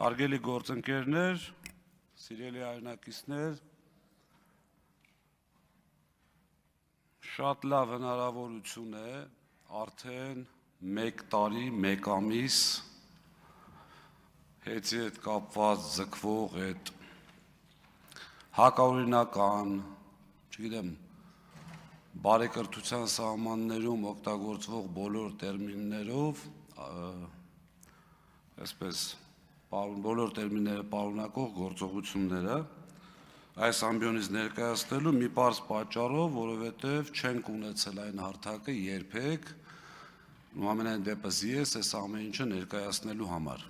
Հարգելի գործընկերներ, սիրելի հայրենակիցներ, շատ լավ հնարավորություն է արդեն 1 տարի, 1 ամիս հեծի հետ կապված ձգվող այդ հակաօրինական, չգիտեմ, բարեկրթության սահմաններում օգտագործվող բոլոր տերմիններով, այսպես բոլոր տերմինները պարունակող գործողությունները այս ամբիոնից ներկայացնելու մի պարզ պատճառով, որովհետև չենք ունեցել այն հարթակը երբեք, ամենայն դեպս ես այս ամեն ինչը ներկայացնելու համար։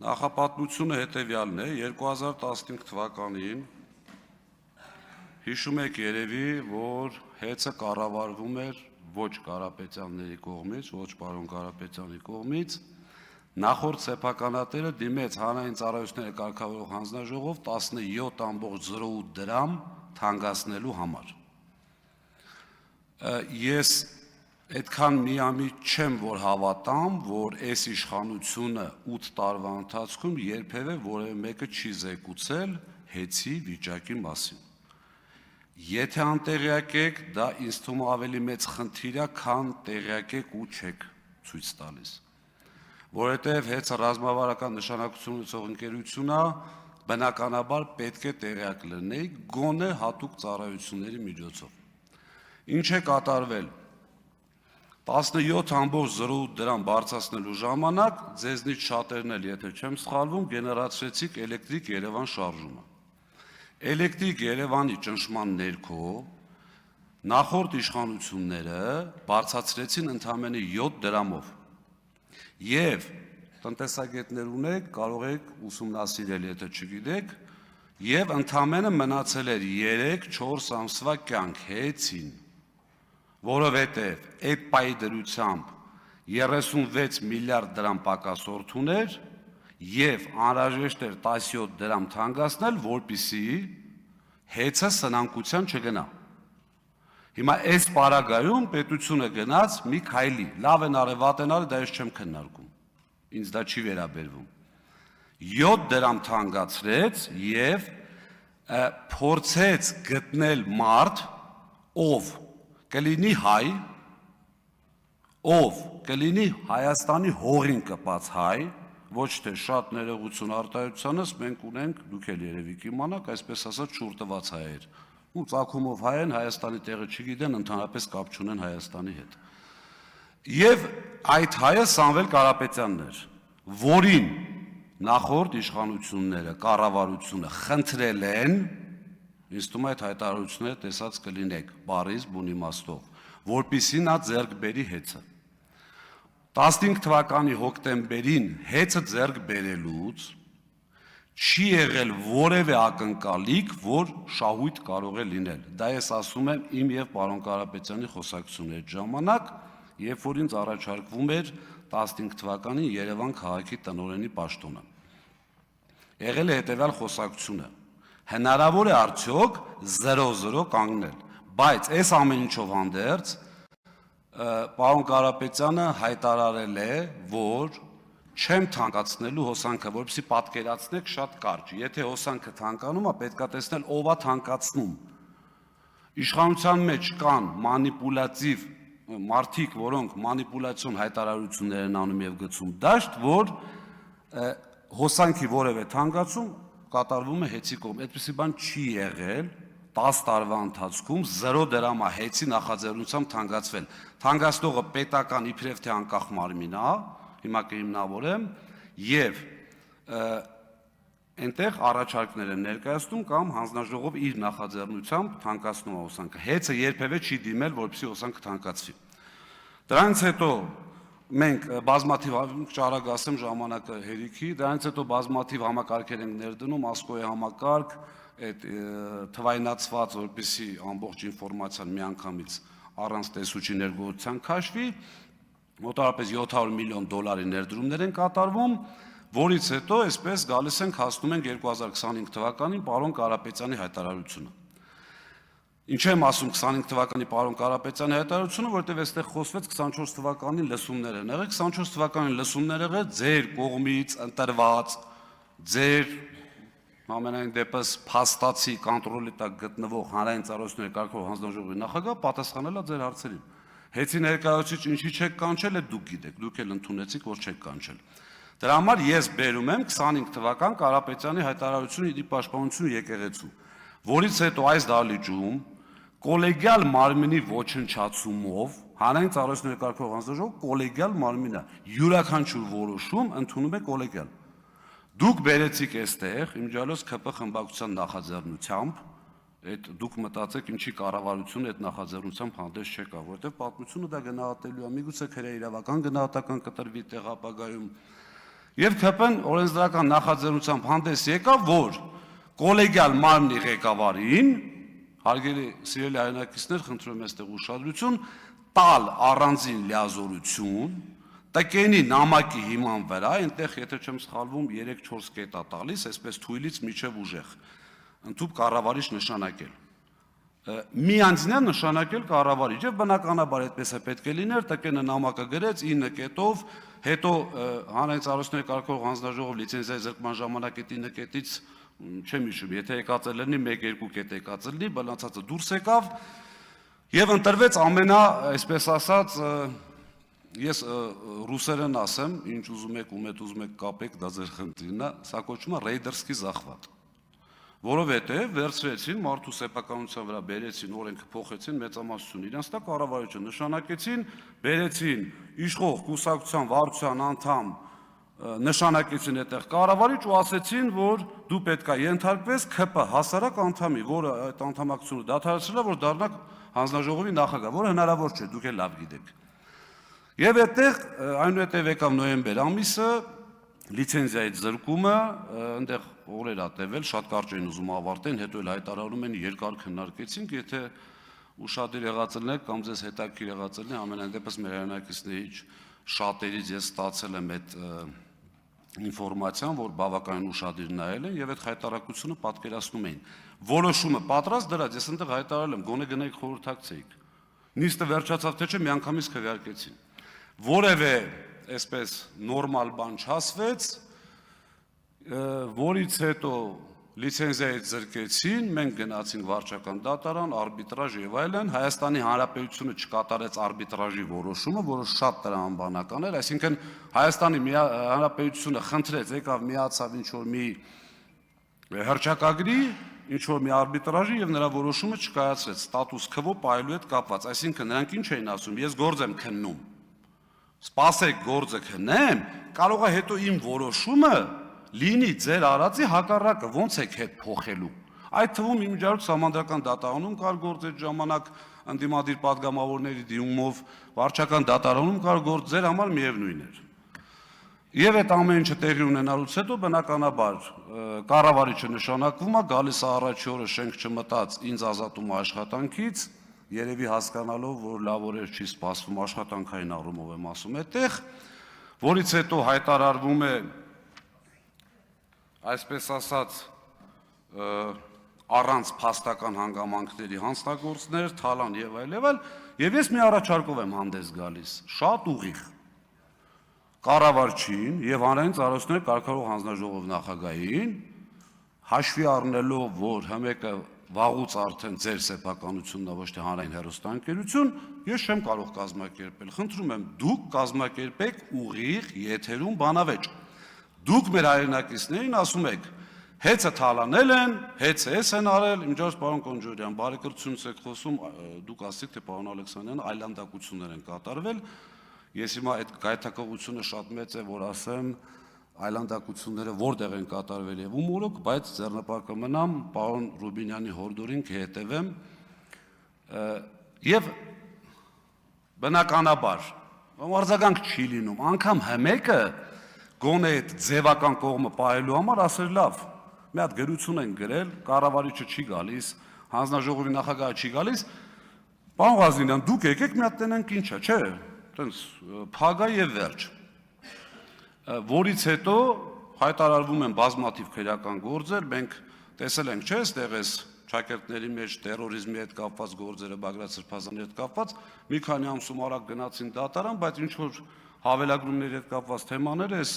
Նախապատմությունը հետևյալն է, 2015 թվականին հիշում եք երևի, որ հեծը կառավարվում էր ոչ Կարապետյանների կողմից, ոչ պարոն Կարապետյանի կողմից, նախորդ սեփականատերը դիմեց հանրային ծառայությունների կարգավորող հանձնաժողով 17.08 դրամ թանկացնելու համար։ Ես այդքան միամիտ չեմ, որ հավատամ, որ այս իշխանությունը 8 տարվա ընթացքում երբևէ որևէ մեկը չի զեկուցել հեծի վիճակի մասին։ Եթե անտեղյակ եք, դա ինձ թվում է ավելի մեծ խնդիր է, քան տեղյակ եք ու չեք ցույց տալիս։ Որովհետև հեծը ռազմավարական նշանակություն ունեցող ընկերություն է, բնականաբար պետք է տեղյակ լինեի գոնե հատուկ ծառայությունների միջոցով։ Ինչ է կատարվել 17.08 դրամ բարձրացնելու ժամանակ, ձեզնից շատերն էլ, եթե չեմ սխալվում, գեներացրեցիք Էլեկտրիկ Երևան շարժումը։ Էլեկտրիկ Երևանի ճնշման ներքո նախորդ իշխանությունները բարձրացրեցին ընդամենը 7 դրամով։ Եվ տնտեսագետներ ունեք, կարող եք ուսումնասիրել, եթե չգիտեք, եւ ընդամենը մնացել էր 3-4 ամսվա կյանք հեծին, որովհետեւ այդ պայի դրությամբ 36 միլիարդ դրամ պակասորդ ուներ եւ անհրաժեշտ էր 17 դրամ թանկացնել, որպեսզի հեծը սնանկության չգնա։ Հիմա այս պարագայում պետությունը գնաց մի քայլի, լավ են արել, վատ են արել, դա ես չեմ քննարկում, ինձ դա չի վերաբերվում։ 7 դրամ թանկացրեց եւ փորձեց գտնել մարդ, ով կլինի հայ, ով կլինի Հայաստանի հողին կպած հայ, ոչ թե շատ ներողություն արտահայտությանս, մենք ունենք, դուք էլ երևի կիմանաք, այսպես ասած շուրտված հայեր, ու ծագումով հայ են, Հայաստանի տեղը չգիտեն, ընդհանրապես կապ չունեն Հայաստանի հետ։ Եվ այդ հայը Սամվել Կարապետյանն էր, որին նախորդ իշխանությունները, կառավարությունը խնդրել են, ինձ թվում է այդ հայտարարությունները տեսած կլինեք, բառից բուն իմաստով, որպեսզի նա ձեռք բերի հեծը։ 15 թվականի հոկտեմբերին հեծը ձեռք բերելուց չի եղել որևէ ակնկալիք, որ շահույթ կարող է լինել։ Դա ես ասում եմ իմ եւ պարոն Կարապետյանի խոսակցությունների ժամանակ, երբ որ ինձ առաջարկվում էր 15 թվականին Երևան քաղաքի տնօրենի պաշտոնը։ Եղել է հետեւյալ խոսակցությունը. հնարավոր է արդյոք 0-0 կանգնել, բայց այս ամեն ինչով հանդերձ պարոն Կարապետյանը հայտարարել է, որ չեմ թանկացնելու հոսանքը, որպեսզի պատկերացնեք շատ կարճ, եթե հոսանքը թանկանում է, պետք է տեսնել ով է թանկացնում։ Իշխանության մեջ կան մանիպուլատիվ մարդիկ, որոնք մանիպուլյացիոն հայտարարություններ են անում եւ գցում դաշտ, որ հոսանքի որևէ թանկացում կատարվում է հեծի կողմից։ Այդպիսի բան չի եղել 10 տարվա ընթացքում 0 դրամա հեծի նախաձեռնությամբ թանկացվել։ Թանկացնողը պետական իբրև թե անկախ մարմին է, հիմա կհիմնավորեմ, եւ այնտեղ առաջարկներ են ներկայացնում կամ հանձնաժողով իր նախաձեռնությամբ թանկացնում է հոսանքը։ Հեծը երբևէ չի դիմել, որպեսզի հոսանքը թանկացվի։ Դրանից հետո մենք բազմաթիվ, ճարագ ասեմ ժամանակը հերիքի, դրանից հետո բազմաթիվ համակարգեր ենք ներդնում, ասկոյի համակարգ, այդ թվայնացված, որպեսզի ամբողջ ինֆորմացիան միանգամից առանց տեսուչի ներգործության քաշվի, մոտավորապես 700 միլիոն դոլարի ներդրումներ են կատարվում, որից հետո այսպես գալիս ենք հասնում ենք 2025 թվականին պարոն Կարապետյանի հայտարարությունը։ Ինչ եմ ասում 25 թվականի պարոն Կարապետյանի հայտարարությունը, որտեղ այստեղ խոսվեց 24 թվականին լսումներ են եղել, 24 թվականին լսումներ եղել ձեր կողմից ընտրված, ձեր ամենայն դեպս փաստացի կոնտրոլի տակ գտնվող հանրային ծառայությունների կարգավորող հանձնաժողովի նախագահ պատասխանել է ձեր հարցերին։ Հեցի ներկայացուցիչ ինչի չեք կանչել, այդ դուք գիտեք, դուք էլ ընդունեցիք, որ չեք կանչել։ Դրա համար ես բերում եմ 25 թվական Կարապետյանի հայտարարությունը իր պաշտպանություն եկեղեցու, որից հետո այս դահլիճում կոլեգիալ մարմինի ոչնչացումով հանրային ծառայությունների կարգավորող հանձնաժողովը կոլեգիալ մարմին է, յուրաքանչյուր որոշում ընդունում է կոլեգիալ։ Դուք բերեցիք այստեղ իմջալոս ԿՊ խմբակցության նախաձեռնությամբ, այդ դուք մտածեք ինչի կառավարությունը այդ նախաձեռնությամբ հանդես չեկա, որովհետև պատմությունը դա գնահատելու է, միգուցե քրե իրավական գնահատական կտրվի տեղ ապագայում։ Եվ ԿՊ-ն օրենսդրական նախաձեռնությամբ հանդես եկավ, որ կոլեգիալ մարմնի ղեկավարին, հարգելի սիրելի հայրենակիցներ, խնդրում եմ այստեղ ուշադրություն, տալ առանձին լիազորություն, տկենի նամակի հիման վրա, այնտեղ, եթե չեմ սխալվում, 3-4 կետ է տալիս, այսպես թույլից միջև ուժեղ, ընդհանուր կառավարիչ նշանակել։ Մի անձին է նշանակել կառավարիչ, եւ բնականաբար այդպես է պետք է լիներ, տկենը նամակը գրեց 9 կետով, հետո հանրային ծառայությունների կարգավորող հանձնաժողով լիցենզիայի զրկման ժամանակ այդ 9 կետից չեմ հիշում, եթե եկած է լինի 1-2 կետ եկած լինի, բլանցածը դուրս եկավ եւ ընտրվեց ամենա, այսպես ասած, ես ռուսերեն ասեմ, ինչ ուզում եք, ում հետ ուզում եք կապեք, դա ձեր խնդիրն է, սա կոչվում է ռեյդերսկի զախվատ, որովհետեւ վերցրեցին մարդու սեփականության վրա բերեցին, օրենքը փոխեցին, մեծամասնություն իրենց տակ կառավարիչը նշանակեցին, բերեցին իշխող կուսակցության վարչության անդամ նշանակեցին այդտեղ կառավարիչ ու ասեցին, որ դու պետք է ենթարկվես ԿՊ հասարակ անդամի, որը այդ անդամակցությունը դադարեցրել է, որ դառնա հանձնաժողովի նախագահ, որը հնարավոր չէ, դուք էլ լավ գիտեք։ Եվ այդտեղ այնուհետև եկավ նոյեմբեր ամիսը, լիցենզիայի զրկումը, այնտեղ օրեր է տևել, շատ կարճ էին ուզում ավարտեն, հետո էլ հայտարարում են երկար քննարկեցինք, եթե ուշադիր եղած ելնեք կամ ձեզ հետաքրքիր եղած ելնի, ամենայն դեպս մեր հայրենակիցներից շատերից ես ստացել եմ այդ ինֆորմացիան, որ բավականին ուշադիր նայել են եւ այդ հայտարարությունը պատկերացնում էին։ Որոշումը պատրաստ դրած, ես այնտեղ հայտարարել եմ, գոնե գնայիք խորհրդակցեիք։ Նիստը վերջացավ թե չէ, միանգամից քվեարկեցին։ Որևէ այսպես նորմալ բան չասվեց, որից հետո լիցենզիայից զրկեցին, մենք գնացինք վարչական դատարան, արբիտրաժ եւ այլն, Հայաստանի Հանրապետությունը չկատարեց արբիտրաժի որոշումը, որը շատ տրամաբանական էր, այսինքն Հայաստանի Հանրապետությունը խնդրեց, եկավ միացավ ինչ-որ մի հռչակագրի, ինչ-որ մի արբիտրաժի եւ նրա որոշումը չկայացրեց, ստատուս քվո պայելու հետ կապված, այսինքն նրանք ինչ էին ասում, ես գործ եմ քննում, սպասեք գործը քննեմ, կարող է հետո իմ որոշումը լինի ձեր արածի հակառակը, ոնց եք հետ փոխելու։ Այդ թվում իմիջիայլոց սահմանադրական դատարանում կար գործ այդ ժամանակ ընդդիմադիր պատգամավորների դիմումով, վարչական դատարանում կար գործ, ձեր համար միևնույն էր։ Եվ այդ ամեն ինչը տեղի ունենալուց հետո բնականաբար կառավարիչը նշանակվում է, գալիս է առաջի օրը շենք չմտած, ինձ ազատում է աշխատանքից, երևի հասկանալով, որ լավ օրեր չի սպասվում աշխատանքային առումով եմ ասում այդտեղ, որից հետո հայտարարվում է այսպես ասած առանց փաստական հանգամանքների հանձնագործներ, թալան եւ այլ, եւ ես մի առաջարկով եմ հանդես գալիս, շատ ուղիղ կառավարչին եւ հանրային ծառայությունների կարգավորող հանձնաժողով նախագահին, հաշվի առնելով, որ հմեկը վաղուց արդեն ձեր սեփականությունն է, ոչ թե հանրային հեռուստաընկերություն, ես չեմ կարող կազմակերպել, խնդրում եմ, դուք կազմակերպեք ուղիղ եթերում բանավեճ։ Դուք մեր հայրենակիցներին ասում եք, հեծը թալանել են, հեծը էս են արել, իմջոց պարոն Կոնջորյան, բարեկրությունից եք խոսում, դուք ասիք, թե պարոն Ալեքսանյան, այլանդակություններ են կատարվել, ես հիմա այդ գայթակղությունը շատ մեծ է, որ ասեմ, այլանդակությունները որտեղ են կատարվել եւ ում օրոք, բայց ձեռնպահ կմնամ, պարոն Ռուբինյանի հորդորին կհետևեմ եւ բնականաբար արձագանք չի լինում, անգամ հմեկը գոնե այդ ձևական կողմը պահելու համար ասել լավ, մի հատ գրություն են գրել, կառավարիչը չի գալիս, հանձնաժողովի նախագահը չի գալիս, պարոն Ղազնինյան, դուք եկեք մի հատ տենանք ինչա, չէ, տենց փագա եւ վերջ, որից հետո հայտարարվում են բազմաթիվ քրեական գործեր, մենք տեսել ենք, չէ, այստեղ էս շակերտների մեջ տերորիզմի հետ կապված գործերը Բագրատ Սրբազանի հետ կապված մի քանի ամսում արագ գնացին դատարան, բայց ինչ որ հավելագրումների հետ կապված թեմաներ էս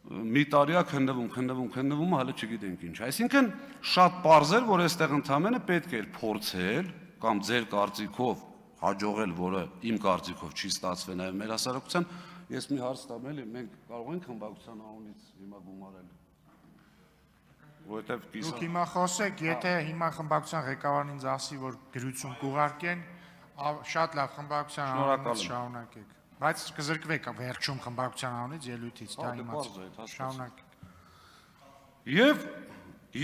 մի տարիա քննվում, հələ չգիտենք ինչ։ Այսինքն շատ պարզ էր, որ այստեղ ընդամենը պետք էր փորձել կամ ձեր կարծիքով հաջողել, որը իմ կարծիքով չի ստացվել նաև մեր հասարակության, ես մի հարց տամ էլի, մենք կարող ենք խմբակցության անունից հիմա գումարել։ Որովհետև Դուք հիմա խոսեք, եթե հիմա խմբակցության ղեկավարն ինձ ասի, որ գրություն կուղարկեն, շատ լավ խմբակցության անունից շարունակեք։ Բայց կզրկվեք վերջում խմբակցության անունից ելույթից, դա իմաց։ Շարունակեք։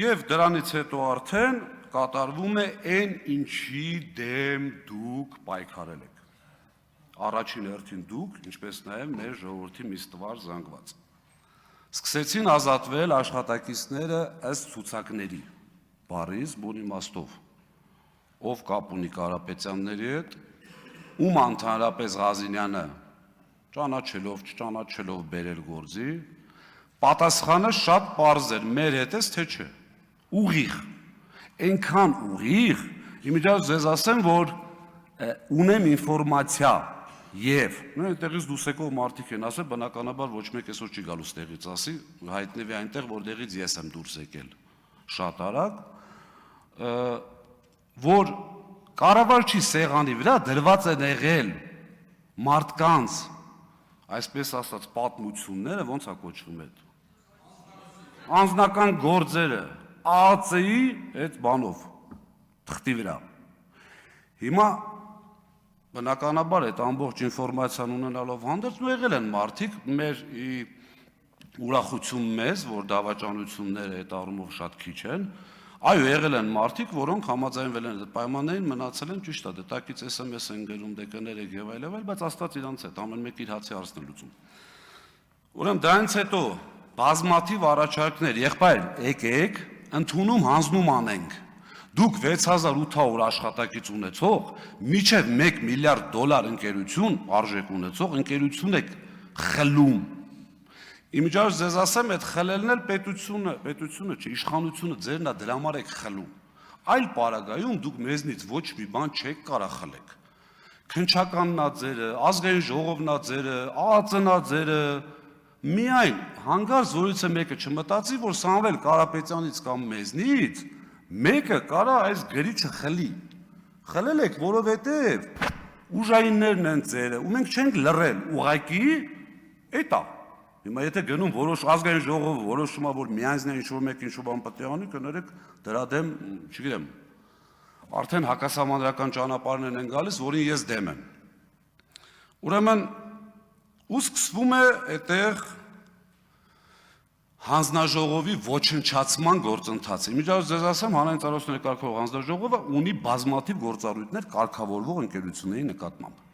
Եվ դրանից հետո արդեն կատարվում է այն ինչի դեմ դուք պայքարել եք։ Առաջին հերթին դուք, ինչպես նաև մեր ժողովրդի միստվար զանգված։ Սկսեցին ազատվել աշխատակիցները ըստ ցուցակների, բառից բուն իմաստով, ով կապ ունի Կարապետյանների հետ, ում ընդհանրապես Ղազինյանը ճանաչելով, չճանաչելով բերել գործի, պատասխանը շատ պարզ էր, մեր հետ էս թե չէ, ուղիղ, այնքան ուղիղ, իմիջիայլոց ձեզ ասեմ, որ ունեմ ինֆորմացիա եւ այնտեղից դուսեկով մարդիկ են ասել, բնականաբար ոչ մեկ այսօր չի գալու ստեղից ասի, հայտնվի այնտեղ, որտեղից ես եմ դուրս եկել շատ արագ, որ կառավարչի սեղանի վրա դրված են եղել մարդկանց, այսպես ասած, պատմությունները, ոնց է կոչվում այդ, անձնական գործերը, ԱԱՑ-ի այդ բանով, թղթի վրա։ Հիմա բնականաբար այդ ամբողջ ինֆորմացիան ունենալով հանդերձ եղել են մարդիկ, մեր ուրախություն մեզ, որ դավաճանությունները այդ առումով շատ քիչ են, այո, եղել են մարդիկ, որոնք համաձայնվել են այդ պայմաններին, մնացել են ճիշտ է, դետակից SMS են գրում, դեկաներեք եւ այլն, բայց Աստված իրանց հետ ամեն մեկ իր հացի հարցն է լուծում։ Ուրեմն դրանից հետո բազմաթիվ առաջարկներ, եղբայր, եկեք, ընդունում հանձնում անենք։ Դուք 6800 աշխատակից ունեցող, մինչև $1 միլիարդ ընկերություն, արժեք ունեցող ընկերություն եք խլում։ Իմիջիայլոց ձեզ ասեմ, այդ խլելն էլ պետությունը չէ, իշխանությունը ձերն է դրա համար եք խլում։ Այլ պարագայում դուք մեզնից ոչ մի բան չեք կարող խլեք։ Քննչականն ա ձերը, ազգային ժողովն ա ձերը, ԱԱԾ-ն ա ձերը, միայն հանգարց որից մեկը չմտածի, որ Սամվել Կարապետյանից կամ մեզնից մեկը կարա այս գրիչը խլի։ Խլել եք, որովհետև ուժայիններն են ձերը, ու մենք չենք լռել, ուղղակի էդ է։ Հիմա եթե գնում որոշ ազգային ժողովը որոշում է, որ միանձնյա ինչ-որ մեկ ինչ-որ բան պետք է անի, կներեք դրա դեմ, չգիտեմ, արդեն հակասահմանադրական ճանապարհներն են գալիս, որին ես դեմ եմ։ Ուրեմն ու սկսվում է այդտեղ հանձնաժողովի ոչնչացման գործընթացը։ Իմիջիայլոց ձեզ ասեմ, հանրային ծառայությունների կարգավորող հանձնաժողովը ունի բազմաթիվ գործառույթներ կարգավորվող ընկերությունների նկատմամբ։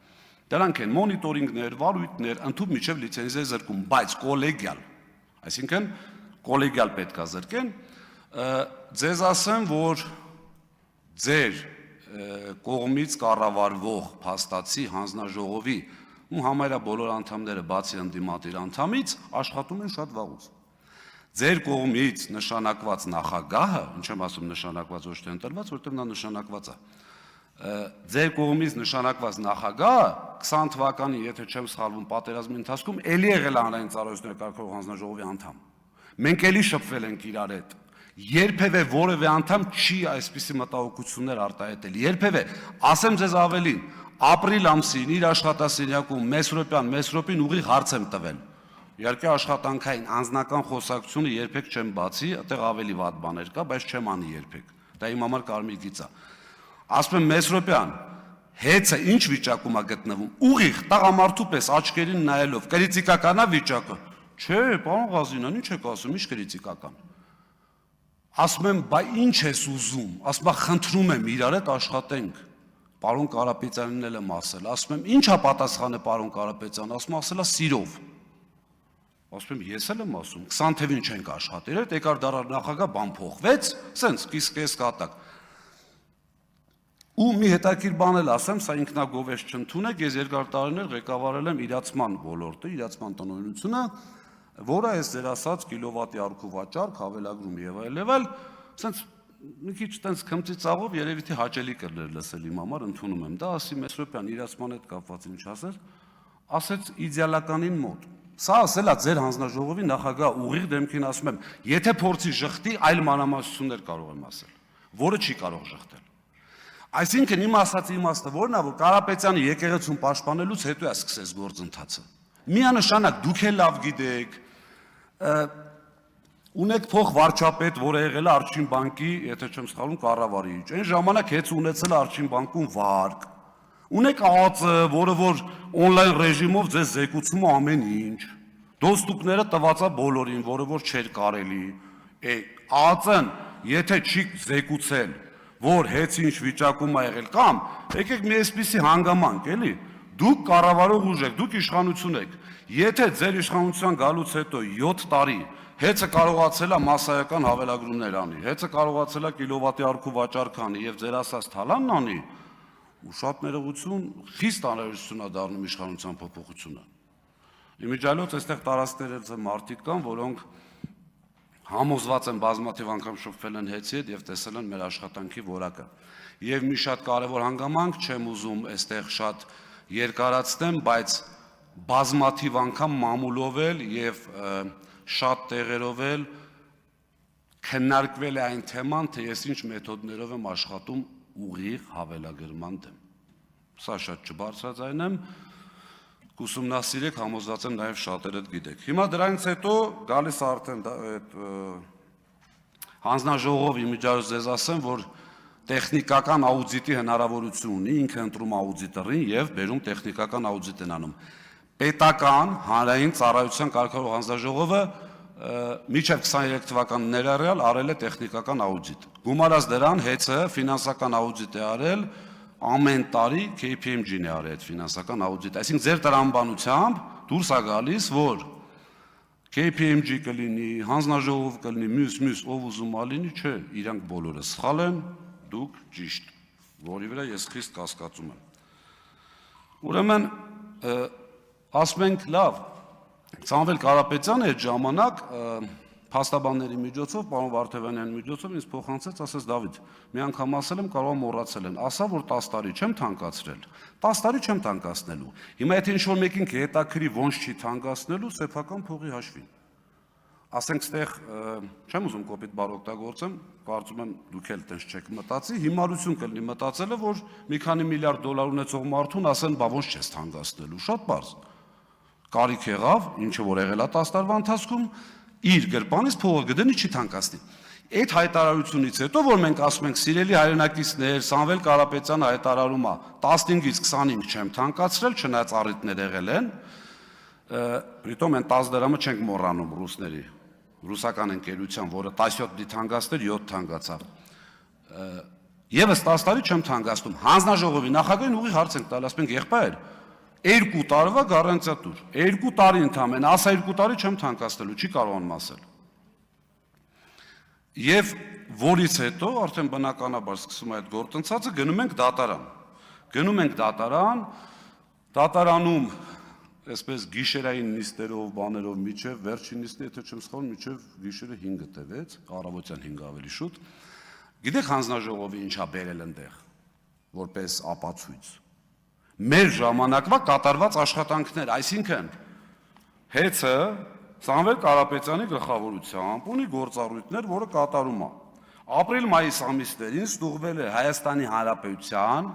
Դրանք են մոնիտորինգներ, վարույթներ, ընդհանուր միջև լիցենզիա զրկում, բայց կոլեգիալ, այսինքն կոլեգիալ պետք է զրկեն, ձեզ ասեմ, որ ձեր կողմից կառավարվող փաստացի հանձնաժողովի ու համարյա բոլոր անդամները բացի ընդդիմադիր անդամից աշխատում են շատ վաղուց։ Ձեր կողմից նշանակված նախագահը, ինչ եմ ասում նշանակված ոչ թե ընտրված, որտեղ նա նշանակված է։ Ձեր կողմից նշանակված նախագահը 20 թվականին, եթե չեմ սխալվում, պատերազմի ընթացքում էլի եղել հանրային ծառայությունների կարգավորող հանձնաժողովի անդամ։ Մենք էլի շփվել ենք իրար հետ։ Երբևէ որևէ անդամ չի այսպիսի մտահոգություններ արտահայտել։ Երբևէ, ասեմ ձեզ ավելին, ապրիլ ամսին իր աշխատասենյակում Մեսրոպին ուղիղ հարց եմ տվել։ Իհարկե աշխատանքային անձնական խոսակցությունը երբեք չեմ բացի, այդտեղ ավելի վատ բաներ կա, բայց չեմ անի երբեք։ Դա իմ համար կարմիր գիծ է։ Ասում եմ Մեսրոպյան, հեծը ինչ վիճակում է գտնվում, ուղիղ տղամարդու պես աչքերին նայելով, կրիտիկական է վիճակը։ Չէ, պարոն Ղազինյան, ինչ եք ասում, ինչ կրիտիկական։ Ասում եմ, բա ինչ ես ուզում, ասում եմ, խնդրում եմ իրար հետ աշխատենք։ Պարոն Կարապետյանին էլ եմ ասել, ասում եմ, ի՞նչ է պատասխանը պարոն Կարապետյան, ասում ասել է սիրով։ Ասում եմ, ես էլ եմ ասում, 20 թվին չենք աշխատել, այդ եկար դարար նախագահ բան փոխվեց, սենց կիսկես կատակ։ Ու մի հետաքրքիր բան էլ ասեմ, սա ինքնագովեշ չընդունեք, ես երկար տարիներ ղեկավարել եմ իրացման ոլորտը, իրացման տնօրինությունը, որը այս ձեր ասած կիլովատի առուք ու վաճառք, հավելագրում եւ այլ, սենց մի քիչ տենց քմծիծաղով երևի թե հաճելի կլներ լսել իմ համար, ընդունում եմ դա, ասի Մեսրոպյան իրացման հետ կապված ինչ ասեր, ասեց իդեալականին մոտ։ Սա ասելա ձեր հանձնաժողովի նախագահ ուղիղ դեմքին ասում եմ, եթե փորձի ժխտի, այլ մանրամասնություններ կարող եմ ասել, որը չի կարող ժխտել։ Այսինքն իմ ասած իմաստը որն է, որ Կարապետյանի եկեղեցուն պաշտպանելուց հետո է սկսես գործընթացը։ Միանշանակ դուք էլ լավ գիտեք, ունեք փող վարչապետ, որը եղել է Արջին բանկի, եթե չեմ սխալվում, կառավարիչ։ Այն ժամանակ հեծ ունեցել է Արջին բանկում վարկ։ Ունեք ԱԱԾ, որը որ օնլայն ռեժիմով ձեզ զեկուցում է ամեն ինչ։ Դոստուկները տված է բոլորին, որը որ չէր կարելի։ ԱԱԾ-ն եթե չի զեկուցել, որ հեծ ինչ վիճակում է եղել կամ եկեք մի այսպիսի հանգամանք, էլի։ Դուք կառավարող ուժ եք, դուք իշխանություն եք։ Եթե ձեր իշխանության գալուց հետո 7 տարի հեծը կարողացել է մասսայական հավելագրումներ անի, հեծը կարողացել է կիլովատի արքու վաճառք անի եւ ձեր ասած թալանն անի, ու շատ ներողություն, խիստ անհրաժեշտություն է դառնում իշխանության փոփոխությունը։ Իմիջիալոց այստեղ տարածքներել մարդիկ կան, որոնք համոզված են բազմաթիվ անգամ շփվել են հեծի հետ եւ տեսել են մեր աշխատանքի որակը։ Եվ մի շատ կարևոր հանգամանք, չեմ ուզում այստեղ շատ երկարացնեմ, բայց բազմաթիվ անգամ մամուլով էլ եւ շատ տեղերով էլ քննարկվել է այն թեման, թե ես ինչ մեթոդներով եմ աշխատում ուղիղ հավելագրման դեմ։ Սա շատ չբարձրաձայնեմ, կուսումնասիրեք, համոզված եմ նաև շատերը գիտեք։ Հիմա դրանից հետո գալիս արդեն այդ հանձնաժողովի իմիջիալոց ձեզ ասեմ, որ տեխնիկական աուդիտի հնարավորություն ունի, ինքը ընտրում աուդիտորին եւ բերում տեխնիկական աուդիտ են անում։ Պետական հանրային ծառայության կարգավորող հանձնաժողովը մինչև 23 թվականն ներառյալ արել է տեխնիկական աուդիտ։ Գումարած դրան հեծը ֆինանսական աուդիտ է արել, ամեն տարի KPMG-ն է արել այդ ֆինանսական աուդիտ։ Այսինքն ձեր տրամաբանությամբ դուրս է գալիս, որ KPMG կլինի, հանձնաժողով կլինի, մյուս ով ուզում ալինի, չէ, իրանք բոլորը սխալ են, դուք ճիշտ, որի վրա ես խիստ կասկածում եմ։ Ուրեմն ասում ենք լավ, Սամվել Կարապետյանը այդ ժամանակ փաստաբանների միջոցով, պարոն Վարդևանյանի միջոցով ինձ փոխանցեց, ասեց Դավիթ, մի անգամ ասել եմ, կարող մոռացել են, ասա որ 10 տարի չեմ թանկացրել, 10 տարի չեմ թանկացնելու։ Հիմա եթե ինչ-որ մեկին կհետաքրի ոնց չի թանկացնելու, սեփական փողի հաշվին։ Ասենք ստեղ չեմ ուզում կոպիտ բառ օգտագործեմ, կարծում եմ դուք էլ տենց չեք մտածի, հիմարություն կլինի մտածելը, որ մի քանի միլիարդ դոլար ունեցող մարդուն ասեն, բա ոնց չես թանկացնելու, շատ բարձ։ Կարիք եղավ, ինչը որ եղել է 10 տարվա ընթացքում, իր գրպանից փողը գտնի չի թանկացնի։ Այդ հայտարարությունից հետո, որ մենք ասում ենք սիրելի հայրենակիցներ, Սամվել Կարապետյանը հայտարարում է 15-ից 25 չեմ թանկացրել, չնայած առիթներ եղել են, Պրիտոմ են 10 դրամը չենք մոռանում ռուսների, ռուսական ընկերության, որը 17 դի թանկացներ, 7 թանկացավ։ Եվս 10 տարի չեմ թանկացնում։ Հանձնաժողովի նախագահին ուղիղ հարց ենք տալ, ասում ենք եղբայր, 2 տարվա գարանտիա տուր, 2 տարի ընդամենը, ասա 2 տարի չեմ թանկացնելու, չի կարողանում ասել։ Եվ որից հետո արդեն բնականաբար սկսում է այդ գործընթացը, գնում ենք դատարան։ Գնում ենք դատարան, դատարանում այսպես գիշերային նիստերով, բաներով միջև վերջին նիստը, եթե չեմ սխալվում, միջև գիշերը 5-ը տևեց, առավոտյան 5 ավելի շուտ։ Գիտեք հանձնաժողովի ինչա բերել այնտեղ, որպես ապացույց։ Մեր ժամանակվա կատարված աշխատանքներ, այսինքն հեծը Սամվել Կարապետյանի գլխավորությամբ ունի գործառույթներ, որը կատարում է։ Ապրիլ-մայիս ամիսներին ստուգվել է Հայաստանի Հանրապետության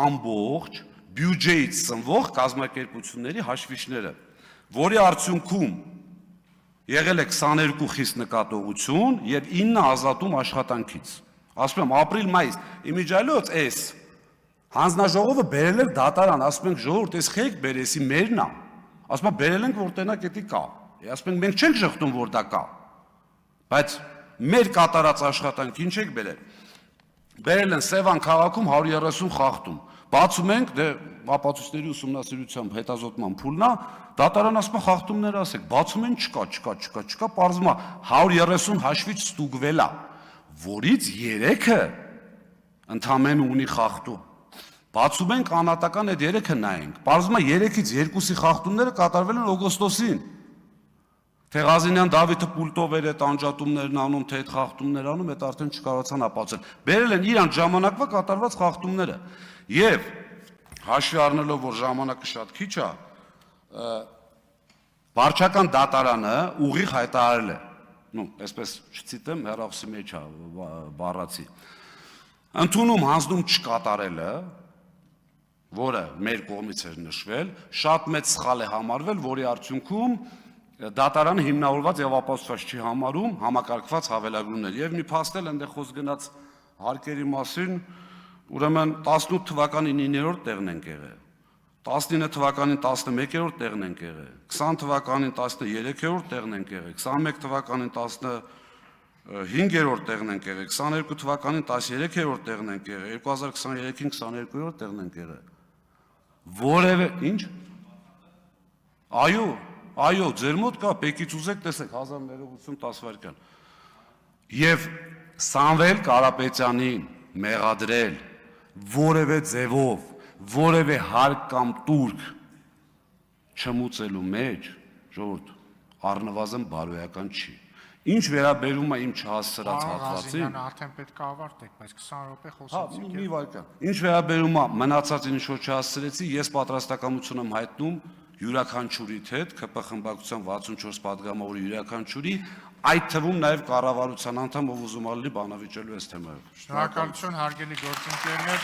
ամբողջ բյուջեից ծնվող կազմակերպությունների հաշվիչները, որի արդյունքում եղել է 22 խիստ նկատողություն եւ 9 ազատում աշխատանքից։ Ասում եմ ապրիլ-մայիս, իմիջիալոց էս հանձնաժողովը բերել էր դատարան, ասում ենք ժողովուրդ, էս խեք բերեսի մերն է։ Ասում եմ բերել ենք որ տենակ էդի կա։ Ասում ենք մենք չենք շղթում որ դա կա։ Բայց մեր կատարած աշխատանք ինչ եք բերել։ Բերել են Սևան քաղաքում 130 խախտում։ Բացում ենք, դե ապացույցների ուսումնասիրությամբ հետազոտման փուլն է, դատարան ասում է խախտումներ ասեք, բացում են չկա, պարզվում է 130 հաշվիչ ստուգվել է, որից 3-ը ընդամենը ունի խախտում։ Բացում ենք անհատական այդ 3-ը նայենք, պարզվում է 3-ից 2-ի խախտումները կատարվել են օգոստոսին։ Թեղազինյան Դավիթը պուլտով էր այդ անջատումներն անում, թե այդ խախտումներ անում, այդ արդեն չկարողացան ապացուցել։ Բերել են իրանց ժամանակվա կատարված խախտումները։ Եվ հաշվի առնելով, որ ժամանակը շատ քիչ է, վարչական դատարանը ուղիղ հայտարարել է, այսպես չցիտեմ, հեռախոսի մեջ է բառացի, ընդունում հանձնում չկատարելը, որը մեր կողմից էր նշվել, շատ մեծ սխալ է համարվել, որի արդյունքում դատարանը հիմնավորված եւ ապացուցված չի համարում համակարգված հավելագրումներ։ Եվ մի փաստել այնտեղ խոսք գնաց հարկերի մասին, ուրեմն 18 թվականին 9-րդ տեղն ենք եղել, 19 թվականին 11-րդ տեղն ենք եղել, 20 թվականին 13-րդ տեղն ենք եղել, 21 թվականին 15-րդ տեղն ենք եղել, 22 թվականին 13-րդ տեղն ենք եղել, 2023-ին 22-րդ տեղն ենք եղել։ Որևէ ինչ։ Այո, ձեր մոտ կա, պեկից ուզեք տեսեք 1080 տասվայրկյան։ Եվ Սամվել Կարապետյանին մեղադրել որևէ ձևով, որևէ հարկ կամ տուրք չմուծելու մեջ, ժողովուրդ, առնվազն բարոյական չի։ Ինչ վերաբերում է իմ չհասցրած հատվածին, արդեն պետք է ավարտեք, բայց 20 րոպե խոսեցիք։ Մի վայրկյան։ Ինչ վերաբերում է մնացածին ինչ որ չհասցրեցի, ես պատրաստակամություն եմ հայտնում յուրաքանչյուրիդ հետ ԿՊ խմբակցության 64 պատգամավորի յուրաքանչյուրի, այդ թվում նաև կառավարության անդամ, ով ուզում ալի բանավիճելու այս թեմայով։ Շնորհակալություն հարգելի գործընկերներ։